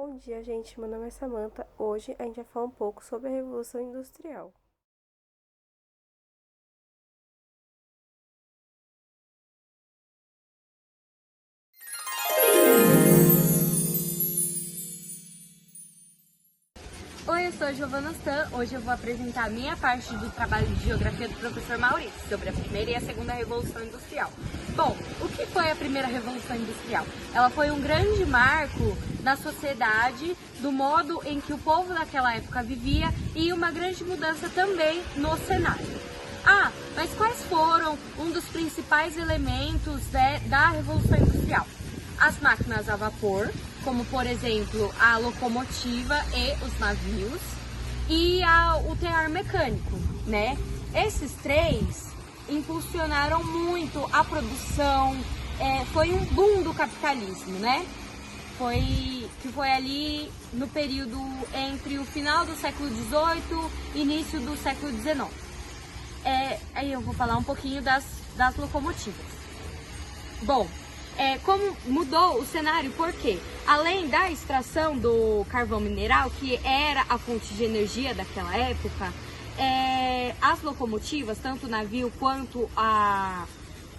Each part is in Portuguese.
Bom dia, gente. Meu nome é Samantha. Hoje a gente vai falar um pouco sobre a Revolução Industrial. Oi, eu sou a Giovana Stan. Hoje eu vou apresentar a minha parte do trabalho de geografia do professor Maurício sobre a primeira e a segunda Revolução Industrial. Bom, o que foi a primeira Revolução Industrial? Ela foi um grande marco na sociedade, do modo em que o povo daquela época vivia e uma grande mudança também no cenário. Mas quais foram um dos principais elementos da Revolução Industrial? As máquinas a vapor, como por exemplo a locomotiva e os navios, e o tear mecânico, né? Esses três impulsionaram muito a produção, foi um boom do capitalismo, né? Que foi ali no período entre o final do século XVIII e início do século XIX. Aí eu vou falar um pouquinho das locomotivas. Bom, como mudou o cenário, porque além da extração do carvão mineral, que era a fonte de energia daquela época, as locomotivas, tanto o navio quanto a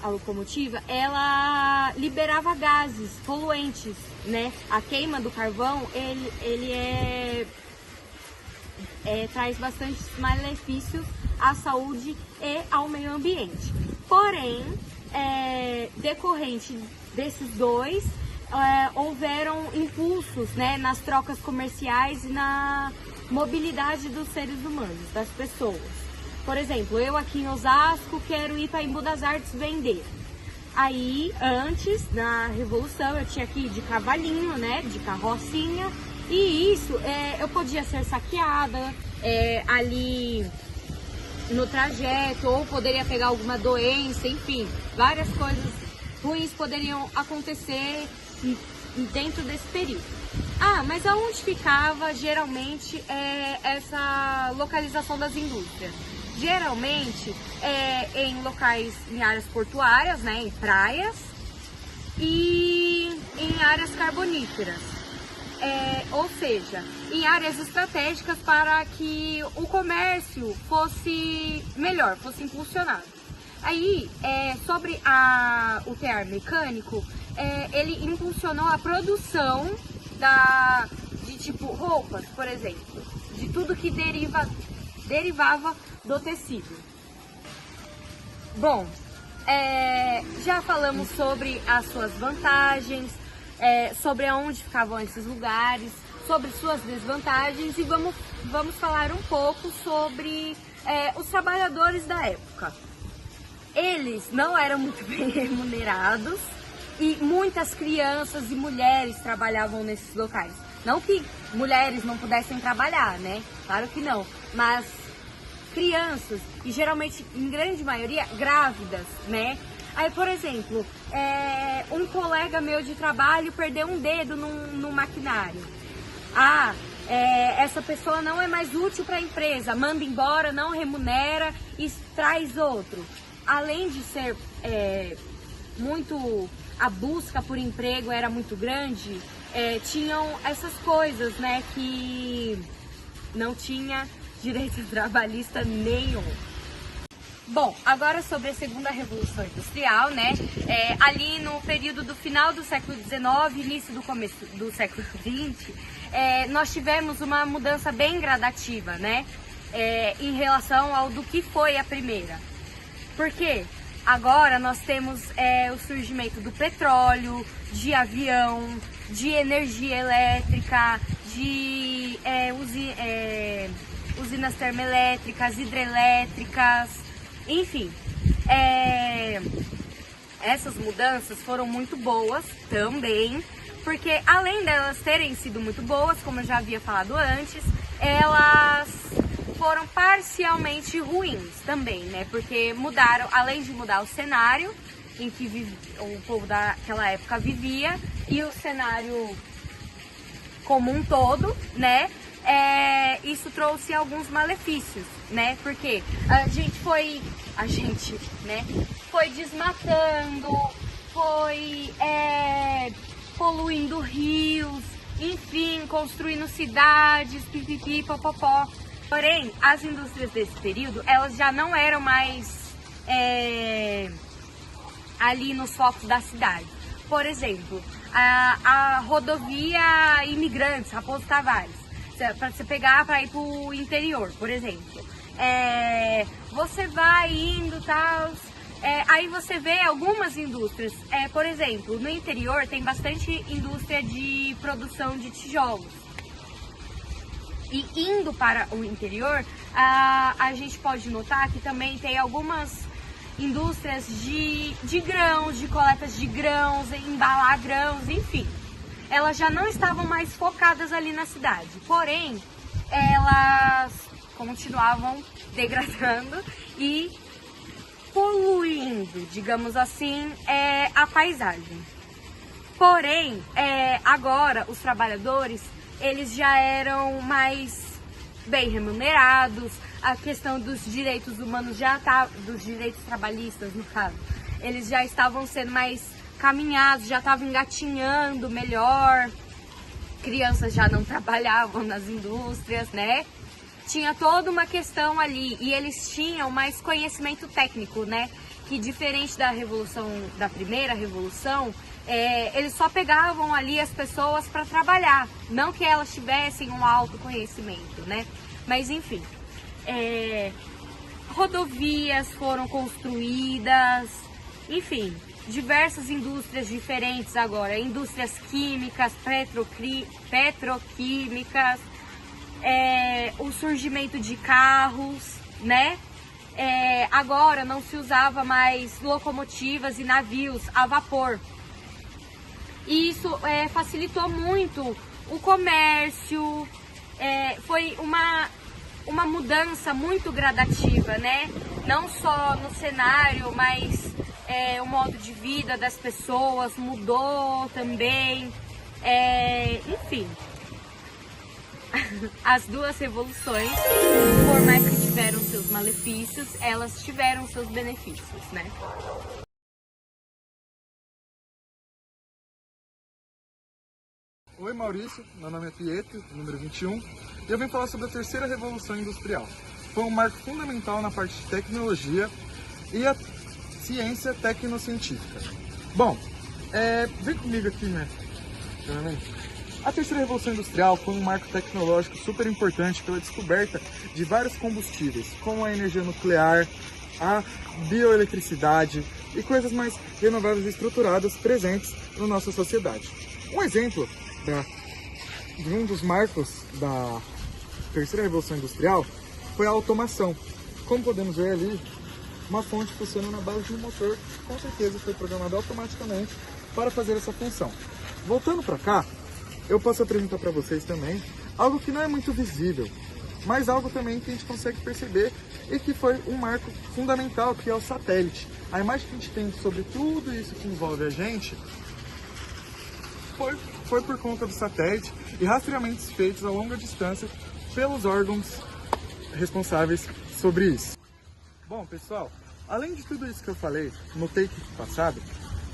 locomotiva, ela liberava gases poluentes, né? A queima do carvão, ele traz bastante malefícios à saúde e ao meio ambiente. Porém, decorrente desses dois, houveram impulsos, né, nas trocas comerciais e na mobilidade dos seres humanos, das pessoas. Por exemplo, eu aqui em Osasco quero ir para Embu das Artes vender. Aí, antes, na Revolução, eu tinha que ir de cavalinho, né, de carrocinha, e isso eu podia ser saqueada ali no trajeto, ou poderia pegar alguma doença, enfim, várias coisas ruins poderiam acontecer dentro desse período. Mas aonde ficava geralmente essa localização das indústrias? Geralmente em locais, em áreas portuárias, né, em praias e em áreas carboníferas. Ou seja, em áreas estratégicas para que o comércio fosse melhor, fosse impulsionado. Aí, sobre o tear mecânico, ele impulsionou a produção de tipo roupas, por exemplo, de tudo que derivava do tecido. Bom, já falamos sobre as suas vantagens, sobre aonde ficavam esses lugares, sobre suas desvantagens, e vamos falar um pouco sobre os trabalhadores da época. Eles não eram muito bem remunerados e muitas crianças e mulheres trabalhavam nesses locais. Não que mulheres não pudessem trabalhar, né? Claro que não, mas crianças, e geralmente, em grande maioria, grávidas, né? Aí, por exemplo, um colega meu de trabalho perdeu um dedo num maquinário. Essa pessoa não é mais útil para a empresa, manda embora, não remunera e traz outro. Além de ser a busca por emprego era muito grande, tinham essas coisas, né, que não tinha direito trabalhista nenhum. Bom, agora sobre a segunda Revolução Industrial, né? Ali no período do final do século XIX, início do começo do século XX, nós tivemos uma mudança bem gradativa, né? Em relação ao do que foi a primeira. Porque agora nós temos o surgimento do petróleo, de avião, de energia elétrica, de usinas termoelétricas, hidrelétricas, enfim. Essas mudanças foram muito boas também, porque além delas terem sido muito boas, como eu já havia falado antes, elas foram parcialmente ruins também, né? Porque mudaram, além de mudar o cenário em que o povo daquela época vivia e o cenário como um todo, né? Isso trouxe alguns malefícios, né? Porque a gente foi desmatando, foi poluindo rios, enfim, construindo cidades, pipipi, popopó. Porém, as indústrias desse período, elas já não eram mais ali nos focos da cidade. Por exemplo, a rodovia Imigrantes, Raposo Tavares, para você pegar para ir para o interior, por exemplo. Você vai indo, tal, aí você vê algumas indústrias, por exemplo, no interior tem bastante indústria de produção de tijolos. E indo para o interior, a gente pode notar que também tem algumas indústrias de grãos, de coletas de grãos, embalar grãos, enfim. Elas já não estavam mais focadas ali na cidade, porém, elas continuavam degradando e poluindo, digamos assim, a paisagem. Porém, agora os trabalhadores, eles já eram mais bem remunerados, a questão dos direitos humanos dos direitos trabalhistas, no caso, eles já estavam sendo mais caminhados, já estavam engatinhando melhor, crianças já não trabalhavam nas indústrias, né? Tinha toda uma questão ali e eles tinham mais conhecimento técnico, né? Que diferente da primeira revolução, eles só pegavam ali as pessoas para trabalhar, não que elas tivessem um autoconhecimento, né? Mas enfim, rodovias foram construídas, enfim, diversas indústrias diferentes agora, indústrias químicas, petroquímicas, o surgimento de carros, né? Agora não se usava mais locomotivas e navios a vapor. E isso facilitou muito o comércio, foi uma mudança muito gradativa, né? Não só no cenário, mas o modo de vida das pessoas mudou também, enfim. As duas revoluções, por mais que tiveram seus malefícios, elas tiveram seus benefícios, né? Oi Maurício, meu nome é Pietro, número 21, e eu vim falar sobre a terceira revolução industrial. Foi um marco fundamental na parte de tecnologia e a ciência tecnocientífica. Bom, vem comigo aqui, né? A terceira revolução industrial foi um marco tecnológico super importante pela descoberta de vários combustíveis, como a energia nuclear, a bioeletricidade e coisas mais renováveis e estruturadas presentes na nossa sociedade. Um exemplo de um dos marcos da terceira revolução industrial foi a automação. Como podemos ver ali, uma fonte funciona na base de um motor que com certeza foi programado automaticamente para fazer essa função. Voltando para cá, eu posso apresentar para vocês também algo que não é muito visível, mas algo também que a gente consegue perceber e que foi um marco fundamental, que é o satélite. A imagem que a gente tem sobre tudo isso que envolve a gente foi por conta do satélite e rastreamentos feitos a longa distância pelos órgãos responsáveis sobre isso. Bom, pessoal, além de tudo isso que eu falei no take passado,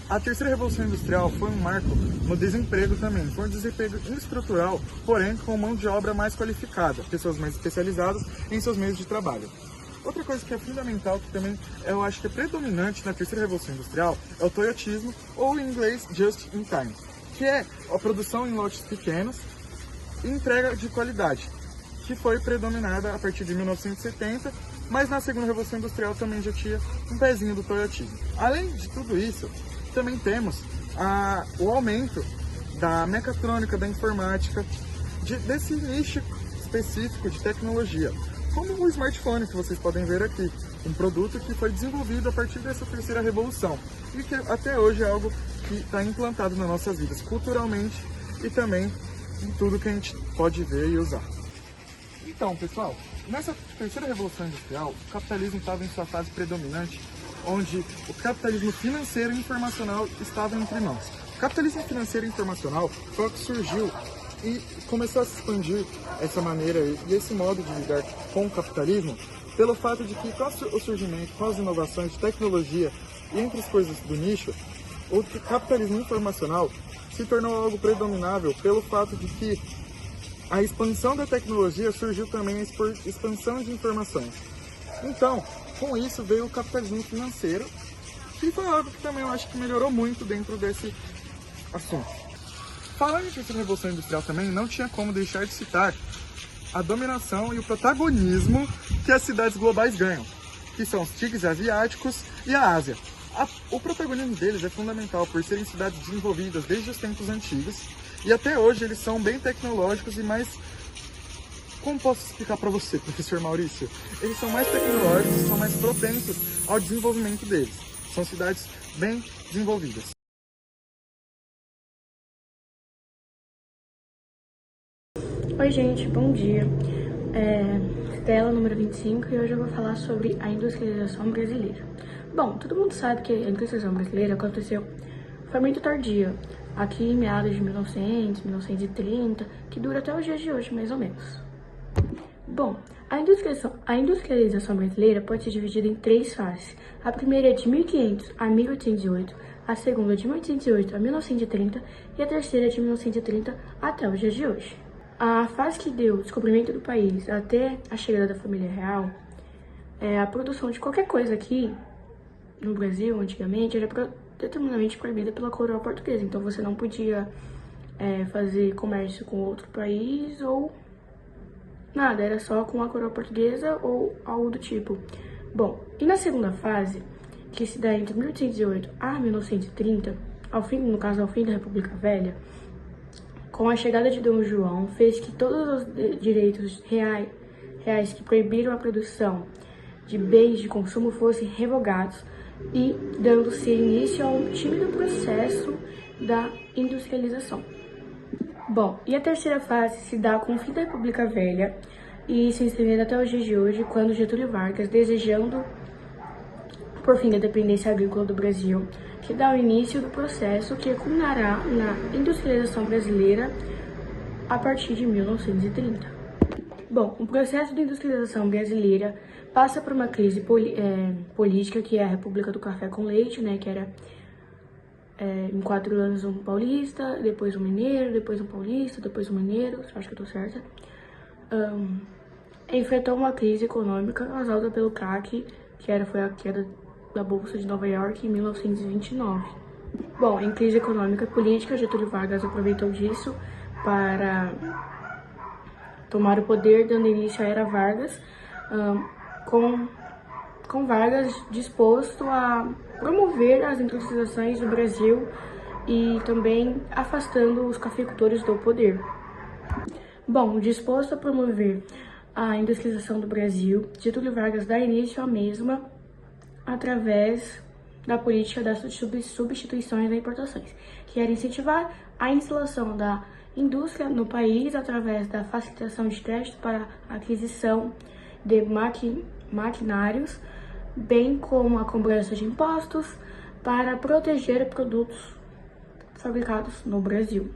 a terceira revolução industrial foi um marco no desemprego também. Foi um desemprego estrutural, porém com mão de obra mais qualificada, pessoas mais especializadas em seus meios de trabalho. Outra coisa que é fundamental, que também eu acho que é predominante na terceira revolução industrial, é o toyotismo, ou em inglês Just in Time, que é a produção em lotes pequenos e entrega de qualidade, que foi predominada a partir de 1970, mas na segunda revolução industrial também já tinha um pezinho do toyotismo. Além de tudo isso, também temos o aumento da mecatrônica, da informática, desse nicho específico de tecnologia, como o smartphone que vocês podem ver aqui, um produto que foi desenvolvido a partir dessa terceira revolução e que até hoje é algo que está implantado nas nossas vidas, culturalmente e também em tudo que a gente pode ver e usar. Então, pessoal, nessa terceira revolução industrial, o capitalismo estava em sua fase predominante, onde o capitalismo financeiro e informacional estava entre mãos. O capitalismo financeiro e informacional foi o que surgiu e começou a se expandir essa maneira e esse modo de lidar com o capitalismo, pelo fato de que com o surgimento, com as inovações de tecnologia e entre as coisas do nicho, o capitalismo informacional se tornou algo predominável pelo fato de que a expansão da tecnologia surgiu também a expansão de informações. Então, com isso veio o capitalismo financeiro, que foi algo que também eu acho que melhorou muito dentro desse assunto. Falando em questão da Revolução Industrial também, não tinha como deixar de citar a dominação e o protagonismo que as cidades globais ganham, que são os tigres asiáticos e a Ásia. O protagonismo deles é fundamental por serem cidades desenvolvidas desde os tempos antigos e até hoje eles são bem tecnológicos e mais... Como posso explicar para você, professor Maurício? Eles são mais tecnológicos, são mais propensos ao desenvolvimento deles. São cidades bem desenvolvidas. Oi gente, bom dia. Stella, número 25, e hoje eu vou falar sobre a industrialização brasileira. Bom, todo mundo sabe que a industrialização brasileira aconteceu de forma muito tardia, aqui em meados de 1900, 1930, que dura até os dias de hoje, mais ou menos. Bom, a industrialização brasileira pode ser dividida em 3 fases. A primeira é de 1500 a 1808, a segunda de 1808 a 1930 e a terceira de 1930 até os dias de hoje. A fase que deu o descobrimento do país até a chegada da família real, a produção de qualquer coisa aqui no Brasil, antigamente, era determinadamente proibida pela coroa portuguesa. Então você não podia fazer comércio com outro país ou nada, era só com a coroa portuguesa ou algo do tipo. Bom, e na segunda fase, que se dá entre 1808 a 1930, ao fim da República Velha, com a chegada de Dom João, fez que todos os direitos reais que proibiram a produção de bens de consumo fossem revogados e dando-se início a um tímido processo da industrialização. Bom, e a terceira fase se dá com o fim da República Velha e se estendendo até os dias de hoje, quando Getúlio Vargas, desejando por fim da dependência agrícola do Brasil, que dá o início do processo que culminará na industrialização brasileira a partir de 1930. Bom, o processo de industrialização brasileira passa por uma crise política, que é a República do Café com Leite, né, que era em 4 anos um paulista, depois um mineiro, depois um paulista, depois um mineiro, acho que eu tô certa. Enfrentou uma crise econômica causada pelo crack, foi a queda da Bolsa de Nova York em 1929. Bom, em crise econômica e política, Getúlio Vargas aproveitou disso para tomar o poder, dando início à Era Vargas, com Vargas disposto a promover as industrializações do Brasil e também afastando os cafeicultores do poder. Bom, disposto a promover a industrialização do Brasil, Getúlio Vargas dá início à mesma através da política das substituições e importações, que era incentivar a instalação da indústria no país através da facilitação de crédito para a aquisição de maquinários, bem como a cobrança de impostos para proteger produtos fabricados no Brasil.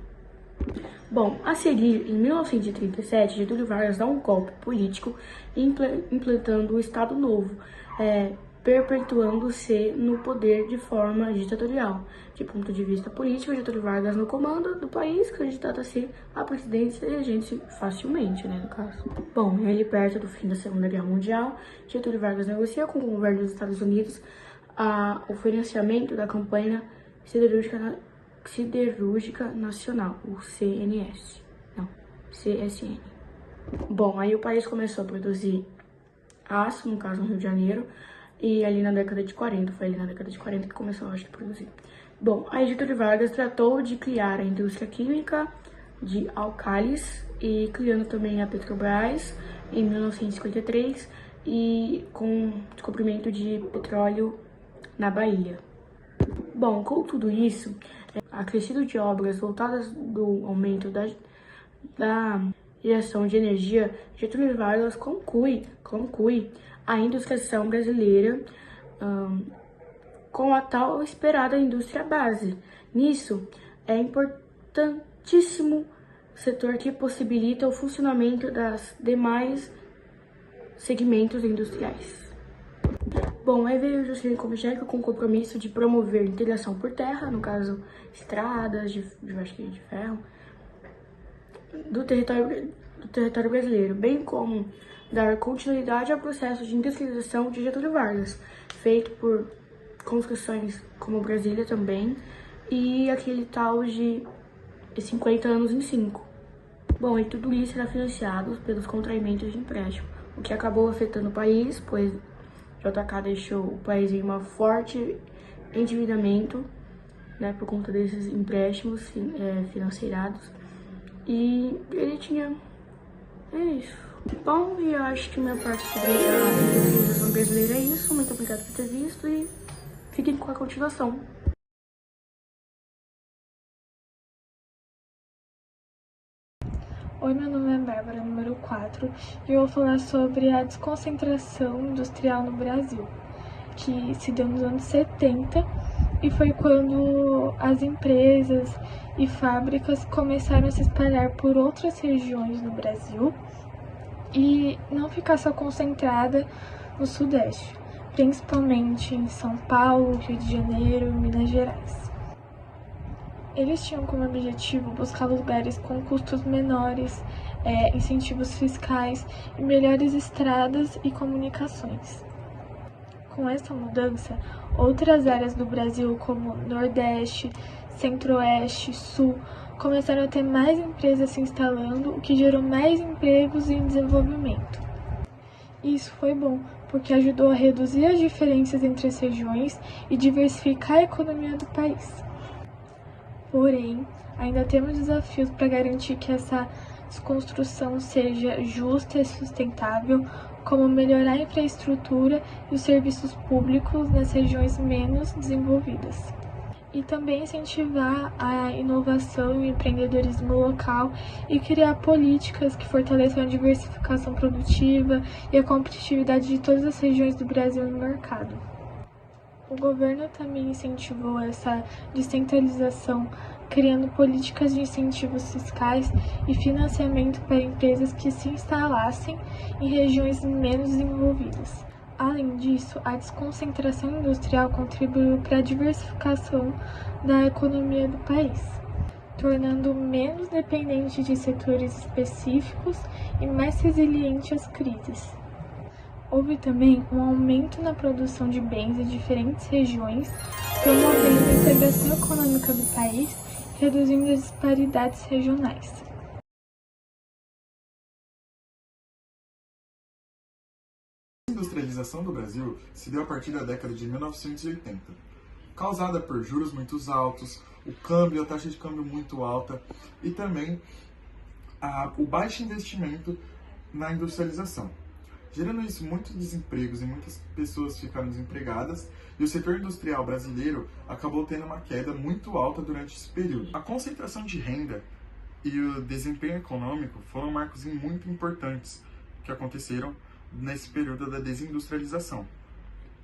Bom, a seguir, em 1937, Getúlio Vargas dá um golpe político implantando o Estado Novo, perpetuando-se no poder de forma ditatorial. De ponto de vista político, Getúlio Vargas no comando do país, candidato-se à presidência, elegendo-se facilmente, né, no caso. Bom, ele perto do fim da Segunda Guerra Mundial, Getúlio Vargas negocia com o governo dos Estados Unidos o financiamento da campanha siderúrgica nacional, o CSN. Bom, aí o país começou a produzir aço, no caso no Rio de Janeiro, e ali na década de 40, foi ali na década de 40 que começou, acho que, a produzir. Bom, aí Getúlio Vargas tratou de criar a indústria química de álcalis e criando também a Petrobras em 1953 e com o descobrimento de petróleo na Bahia. Bom, com tudo isso, acrescido de obras voltadas do aumento da geração de energia, Getúlio Vargas conclui a industrialização brasileira com a tal esperada indústria base. Nisso, é importantíssimo setor que possibilita o funcionamento das demais segmentos industriais. Bom, aí veio Juscelino Kubitschek com o compromisso de promover a integração por terra, no caso, estradas acho que de ferro, do território brasileiro, bem como dar continuidade ao processo de industrialização de Getúlio Vargas, feito por construções como Brasília também, e aquele tal de 50 anos em 5. Bom, e tudo isso era financiado pelos contraímentos de empréstimo, o que acabou afetando o país, pois JK deixou o país em um forte endividamento, né, por conta desses empréstimos financiados. E ele tinha... É isso. Bom, e eu acho que minha parte sobre a industrialização brasileira é isso. Muito obrigada por ter visto e fiquem com a continuação. Oi, meu nome é Bárbara, número 4, e eu vou falar sobre a desconcentração industrial no Brasil, que se deu nos anos 70 e foi quando as empresas e fábricas começaram a se espalhar por outras regiões no Brasil e não ficar só concentrada no Sudeste, principalmente em São Paulo, Rio de Janeiro e Minas Gerais. Eles tinham como objetivo buscar lugares com custos menores, incentivos fiscais e melhores estradas e comunicações. Com essa mudança, outras áreas do Brasil, como Nordeste, Centro-Oeste, Sul, começaram a ter mais empresas se instalando, o que gerou mais empregos e desenvolvimento. Isso foi bom, porque ajudou a reduzir as diferenças entre as regiões e diversificar a economia do país. Porém, ainda temos desafios para garantir que essa desconstrução seja justa e sustentável, como melhorar a infraestrutura e os serviços públicos nas regiões menos desenvolvidas. E também incentivar a inovação e o empreendedorismo local e criar políticas que fortaleçam a diversificação produtiva e a competitividade de todas as regiões do Brasil no mercado. O governo também incentivou essa descentralização, criando políticas de incentivos fiscais e financiamento para empresas que se instalassem em regiões menos desenvolvidas. Além disso, a desconcentração industrial contribuiu para a diversificação da economia do país, tornando menos dependente de setores específicos e mais resiliente às crises. Houve também um aumento na produção de bens em diferentes regiões, promovendo a integração econômica do país, reduzindo as disparidades regionais. A industrialização do Brasil se deu a partir da década de 1980, causada por juros muito altos, o câmbio, a taxa de câmbio muito alta e também o baixo investimento na industrialização. Gerando isso, muitos desempregos e muitas pessoas ficaram desempregadas e o setor industrial brasileiro acabou tendo uma queda muito alta durante esse período. A concentração de renda e o desempenho econômico foram marcos muito importantes que aconteceram nesse período da desindustrialização.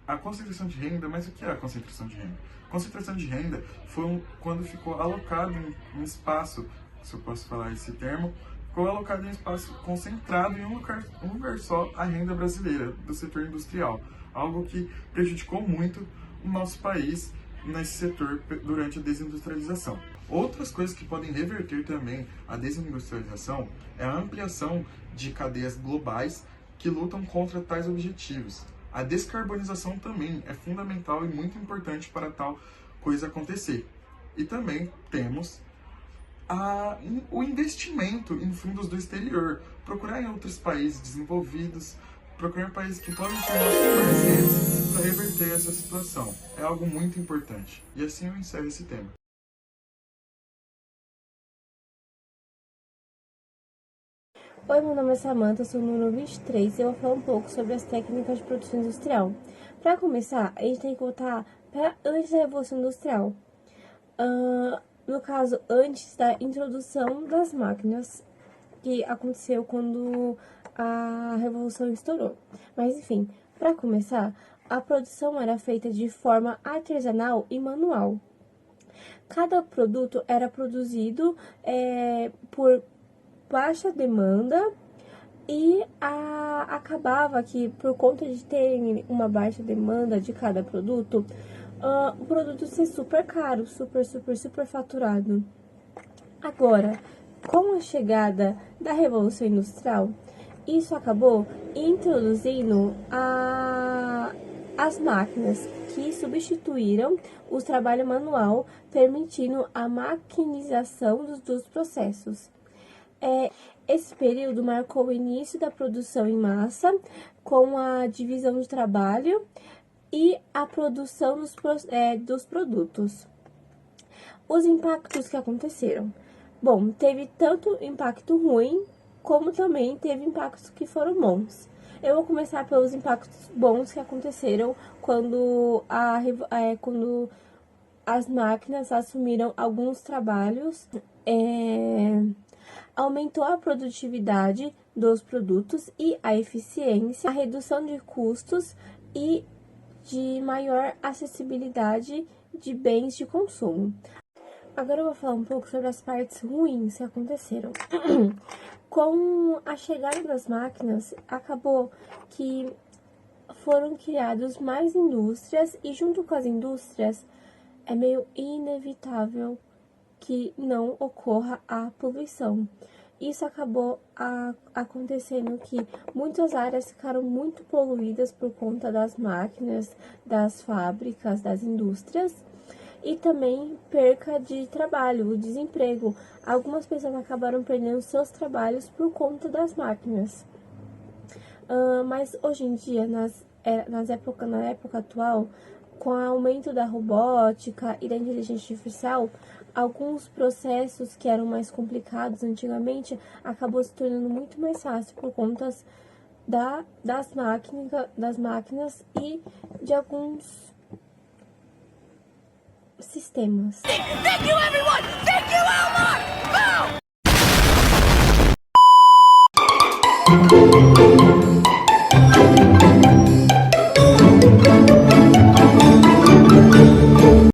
A concentração de renda, mas o que é a concentração de renda? A concentração de renda foi quando ficou alocado um espaço, se eu posso falar esse termo, ficou alocado em um espaço concentrado em um lugar só a renda brasileira do setor industrial, algo que prejudicou muito o nosso país nesse setor durante a desindustrialização. Outras coisas que podem reverter também a desindustrialização é a ampliação de cadeias globais que lutam contra tais objetivos. A descarbonização também é fundamental e muito importante para tal coisa acontecer. E também temos o investimento em fundos do exterior, procurar em outros países desenvolvidos, procurar países que podem ser nossos parceiros para reverter essa situação. É algo muito importante. E assim eu encerro esse tema. Oi, meu nome é Samantha, sou o número 23 e eu vou falar um pouco sobre as técnicas de produção industrial. Para começar, a gente tem que voltar para antes da Revolução Industrial. No caso, antes da introdução das máquinas, que aconteceu quando a Revolução estourou. Mas, enfim, para começar, a produção era feita de forma artesanal e manual. Cada produto era produzido por baixa demanda E acabava que, por conta de terem uma baixa demanda de cada produto, o produto ser super caro, super faturado. Agora, com a chegada da Revolução Industrial, isso acabou introduzindo as máquinas que substituíram o trabalho manual, permitindo a maquinização dos processos. Esse período marcou o início da produção em massa, com a divisão de trabalho e a produção dos produtos. Os impactos que aconteceram. Bom, teve tanto impacto ruim, como também teve impactos que foram bons. Eu vou começar pelos impactos bons que aconteceram quando as máquinas assumiram alguns trabalhos. Aumentou a produtividade dos produtos e a eficiência, a redução de custos e de maior acessibilidade de bens de consumo. Agora eu vou falar um pouco sobre as partes ruins que aconteceram. Com a chegada das máquinas, acabou que foram criadas mais indústrias e junto com as indústrias é meio inevitável que não ocorra a poluição. Isso acabou acontecendo que muitas áreas ficaram muito poluídas por conta das máquinas, das fábricas, das indústrias e também perca de trabalho, o desemprego. Algumas pessoas acabaram perdendo seus trabalhos por conta das máquinas. Mas hoje em dia, na época atual, com o aumento da robótica e da inteligência artificial, alguns processos que eram mais complicados antigamente acabou se tornando muito mais fácil por conta das máquinas e de alguns sistemas. Thank you, everyone! Thank you, Elmar! Boom!